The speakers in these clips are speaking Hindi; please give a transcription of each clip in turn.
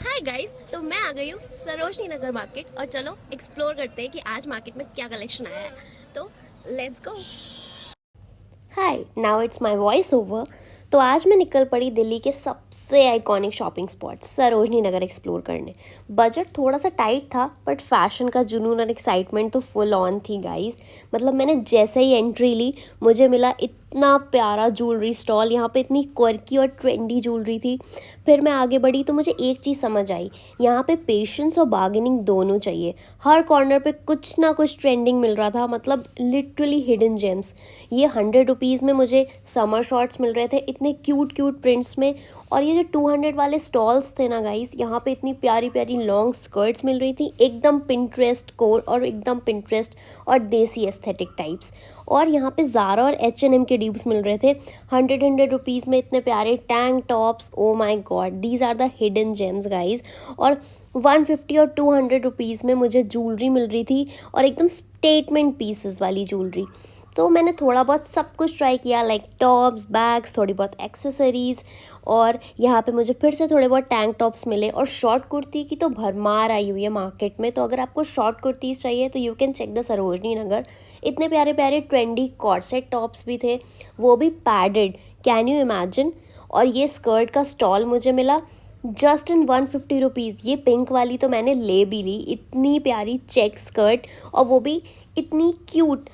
हाय गाइस, तो मैं आ गई हूँ सरोजनी नगर मार्केट और चलो एक्सप्लोर करते हैं कि आज मार्केट में क्या कलेक्शन आया है। तो let's go. Hi, now it's my voice over. तो आज मैं निकल पड़ी दिल्ली के सबसे iconic shopping spot Sarojini Nagar explore करने। बजट थोड़ा सा टाइट था बट फैशन का जुनून और एक्साइटमेंट तो फुल ऑन थी गाइस। मतलब मैंने जैसे ही एंट्री ली मुझे मिला इतना प्यारा ज्वेलरी स्टॉल, यहाँ पे इतनी क्वर्की और ट्रेंडी ज्वेलरी थी। फिर मैं आगे बढ़ी तो मुझे एक चीज़ समझ आई, यहाँ पे पेशेंस और बार्गेनिंग दोनों चाहिए। हर कॉर्नर पे कुछ ना कुछ ट्रेंडिंग मिल रहा था, मतलब लिटरली हिडन जेम्स। ये 100 रुपीज़ में मुझे समर शॉर्ट्स मिल रहे थे इतने क्यूट क्यूट प्रिंट्स में। और ये जो 200 वाले स्टॉल्स थे ना गाइस, यहाँ पे इतनी प्यारी प्यारी लॉन्ग स्कर्ट्स मिल रही थी, एकदम पिंट्रेस्ट कोर और एकदम पिंट्रेस्ट और देसी एस्थेटिक टाइप्स। और यहाँ पे ज़ारा और H&M के ड्यूब्स मिल रहे थे 100 रुपीज़ में, इतने प्यारे tank tops. Oh my God, these are the hidden gems guys. और 150 और 200 रुपीज़ में मुझे ज्वेलरी मिल रही थी, और एकदम स्टेटमेंट पीसेस वाली ज्वेलरी। तो मैंने थोड़ा बहुत सब कुछ ट्राई किया, लाइक टॉप्स, बैग्स, थोड़ी बहुत एक्सेसरीज़। और यहाँ पे मुझे फिर से थोड़े बहुत टैंक टॉप्स मिले, और शॉर्ट कुर्ती की तो भरमार आई हुई है मार्केट में। तो अगर आपको शॉर्ट कुर्तीज़ चाहिए तो you can check the Sarojini Nagar. इतने प्यारे प्यारे ट्रेंडी कॉर्सेट टॉप्स भी थे, वो भी पैडेड, कैन यू इमेजिन। और ये स्कर्ट का स्टॉल मुझे मिला जस्ट इन 150 रुपीज़। ये पिंक वाली तो मैंने ले भी ली, इतनी प्यारी चेक स्कर्ट, और वो भी इतनी क्यूट।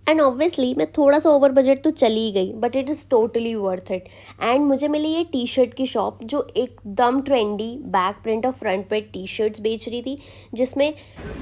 एंड ऑब्वियसली मैं थोड़ा सा ओवर बजट तो चली गई, but it is totally worth it. And मुझे मिली ये टी शर्ट की शॉप जो एकदम ट्रेंडी बैक प्रिंट और फ्रंट प्रिंट टी शर्ट्स बेच रही थी, जिसमें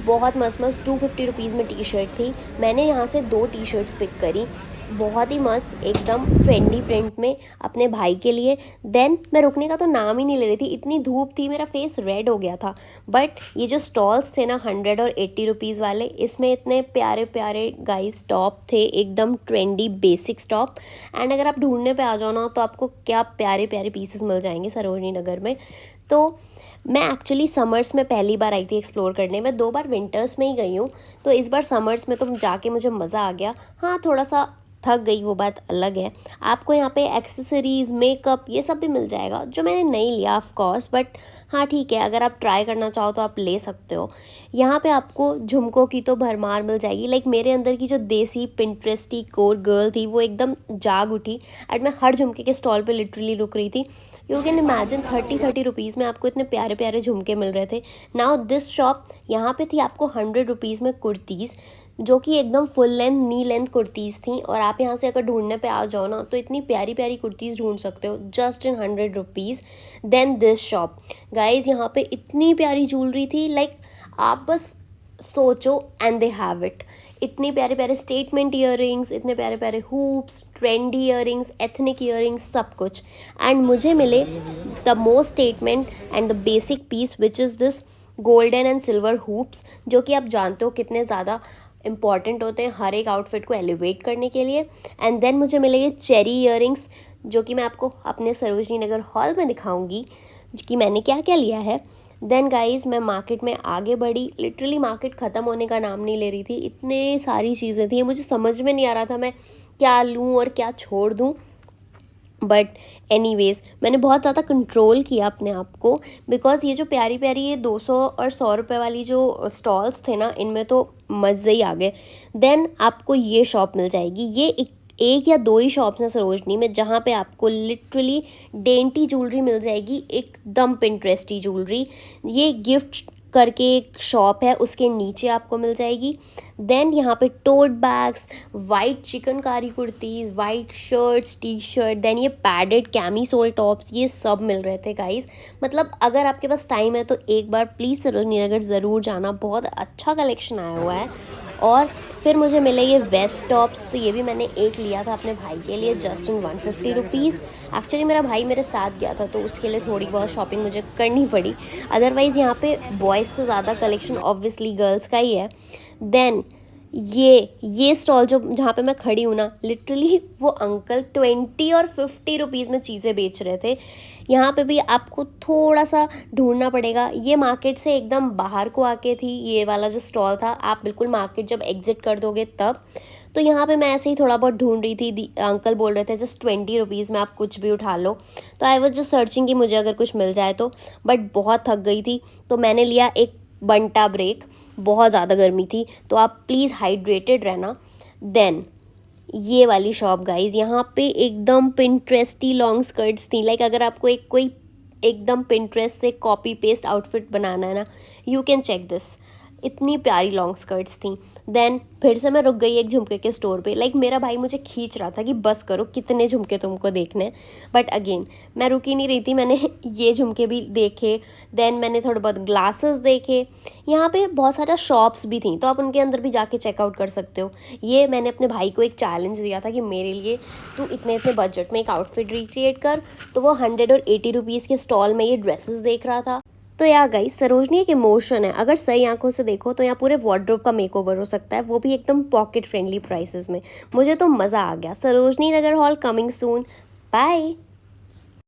बहुत मस्त मस्त 250 रुपीज़ में टी शर्ट थी। मैंने यहाँ से 2 टी शर्ट्स पिक करी, बहुत ही मस्त एकदम ट्रेंडी प्रिंट में, अपने भाई के लिए। देन मैं रुकने का तो नाम ही नहीं ले रही थी, इतनी धूप थी मेरा फेस रेड हो गया था। बट ये जो स्टॉल्स थे ना 100 और 80 रुपीज़ वाले, इसमें इतने प्यारे प्यारे गाइस टॉप थे, एकदम ट्रेंडी बेसिक टॉप। एंड अगर आप ढूंढने पे आ जाओ ना तो आपको क्या प्यारे प्यारे पीसेस मिल जाएंगे सरोजनी नगर में। तो मैं एक्चुअली समर्स में पहली बार आई थी एक्सप्लोर करने में, 2 बार विंटर्स में ही गई हूँ। तो इस बार समर्स में तो जाके मुझे मज़ा आ गया। हाँ, थोड़ा सा थक गई, वो बात अलग है। आपको यहाँ पे एक्सेसरीज़, मेकअप, ये सब भी मिल जाएगा, जो मैंने नहीं लिया ऑफ कोर्स, बट हाँ ठीक है, अगर आप ट्राई करना चाहो तो आप ले सकते हो। यहाँ पे आपको झुमकों की तो भरमार मिल जाएगी, लाइक मेरे अंदर की जो देसी पिंट्रेस्टी कोर गर्ल थी वो एकदम जाग उठी। एंड मैं हर झुमके के स्टॉल पे लिटरली रुक रही थी। यू कैन इमेजिन 30 रुपीज़ में आपको इतने प्यारे प्यारे झुमके मिल रहे थे। नाउ दिस शॉप, यहाँ पे थी आपको 100 रुपीज़ में कुर्तीज़, जो कि एकदम फुल लेंथ नी लेंथ कुर्तीज़ थी। और आप यहाँ से अगर ढूंढने पे आ जाओ ना तो इतनी प्यारी प्यारी कुर्तीज़ ढूंढ सकते हो just in 100 rupees. Then this shop guys, यहाँ पे इतनी प्यारी ज्वेलरी थी, लाइक आप बस सोचो एंड दे हैव इट। इतने प्यारे प्यारे स्टेटमेंट ईयरिंग्स, इतने प्यारे प्यारे hoops, trendy earrings, ethnic earrings, सब कुछ। एंड मुझे मिले the most statement and the basic piece which is this golden and silver hoops, जो कि आप जानते हो कितने ज़्यादा इंपॉर्टेंट होते हैं हर एक आउटफिट को एलिवेट करने के लिए। एंड देन मुझे मिले ये चेरी ईयरिंग्स, जो कि मैं आपको अपने सरोजनी नगर हॉल में दिखाऊंगी कि मैंने क्या क्या लिया है। देन गाइस, मैं मार्केट में आगे बढ़ी, लिटरली मार्केट ख़त्म होने का नाम नहीं ले रही थी, इतने सारी चीज़ें थी, मुझे समझ में नहीं आ रहा था मैं क्या लूँ और क्या छोड़ दूँ। बट एनीवेज, मैंने बहुत ज़्यादा कंट्रोल किया अपने आप को, बिकॉज़ ये जो प्यारी प्यारी ये 200 और 100 रुपये वाली जो स्टॉल्स थे ना, इनमें तो मज़े ही आ गए। देन आपको ये शॉप मिल जाएगी, ये एक या दो ही शॉप्स हैं सरोजनी में जहाँ पे आपको लिटरली डेंटी ज्वेलरी मिल जाएगी, एकदम पिंट्रेस्टी ज्वेलरी। ये गिफ्ट करके एक शॉप है, उसके नीचे आपको मिल जाएगी। देन यहाँ पे tote bags, white chikankari kurtis, white shirts, T shirt, then ये पैडेड कैमीसोल टॉप्स, ये सब मिल रहे थे गाइस। मतलब अगर आपके पास टाइम है तो एक बार प्लीज़ सरोजनी नगर ज़रूर जाना, बहुत अच्छा कलेक्शन आया हुआ है। और फिर मुझे मिले ये वेस्ट टॉप्स, तो ये भी मैंने एक लिया था अपने भाई के लिए जस्ट इन 150 रुपीज़। एक्चुअली मेरा भाई मेरे साथ गया था तो उसके लिए थोड़ी बहुत शॉपिंग मुझे करनी पड़ी। अदरवाइज़ यहाँ पे बॉयज़ से ज़्यादा कलेक्शन ऑब्वियसली गर्ल्स का ही है। देन ये स्टॉल जो जहाँ पे मैं खड़ी हूँ ना, लिटरली वो अंकल 20 और 50 रुपीज़ में चीज़ें बेच रहे थे। यहाँ पे भी आपको थोड़ा सा ढूंढना पड़ेगा, ये मार्केट से एकदम बाहर को आके थी ये वाला जो स्टॉल था, आप बिल्कुल मार्केट जब एग्जिट कर दोगे तब। तो यहाँ पे मैं ऐसे ही थोड़ा बहुत ढूंढ रही थी, अंकल बोल रहे थे जस्ट 20 रुपीज़ में आप कुछ भी उठा लो। तो आई वॉज जस्ट सर्चिंग कि मुझे अगर कुछ मिल जाए तो, बट बहुत थक गई थी तो मैंने लिया एक बंटा ब्रेक। बहुत ज़्यादा गर्मी थी, तो आप प्लीज़ हाइड्रेटेड रहना। देन ये वाली शॉप गाइज, यहाँ पे एकदम पिंट्रेस्टी लॉन्ग स्कर्ट्स थी। लाइक अगर आपको एक कोई एकदम पिंट्रेस्ट से कॉपी पेस्ट आउटफिट बनाना है ना, यू कैन चेक दिस। इतनी प्यारी लॉन्ग स्कर्ट्स थी। देन फिर से मैं रुक गई एक झुमके के स्टोर पे। लाइक मेरा भाई मुझे खींच रहा था कि बस करो, कितने झुमके तुमको देखने हैं। बट अगेन मैं रुकी नहीं रही थी, मैंने ये झुमके भी देखे। देन मैंने थोड़े बहुत ग्लासेस देखे। यहाँ पे बहुत सारा शॉप्स भी थी, तो आप उनके अंदर भी जाके चेकआउट कर सकते हो। ये मैंने अपने भाई को एक चैलेंज दिया था कि मेरे लिए तू इतने इतने बजट में एक आउटफिट रिक्रिएट कर। तो वो 180 रुपीज़ के स्टॉल में ये ड्रेसेस देख रहा था। तो यार गाइस, सरोजनी एक इमोशन है। अगर सही आंखों से देखो तो यहाँ पूरे वार्डरोब का मेकओवर हो सकता है, वो भी एकदम पॉकेट फ्रेंडली प्राइसेस में। मुझे तो मज़ा आ गया। Sarojini Nagar hall coming soon. Bye.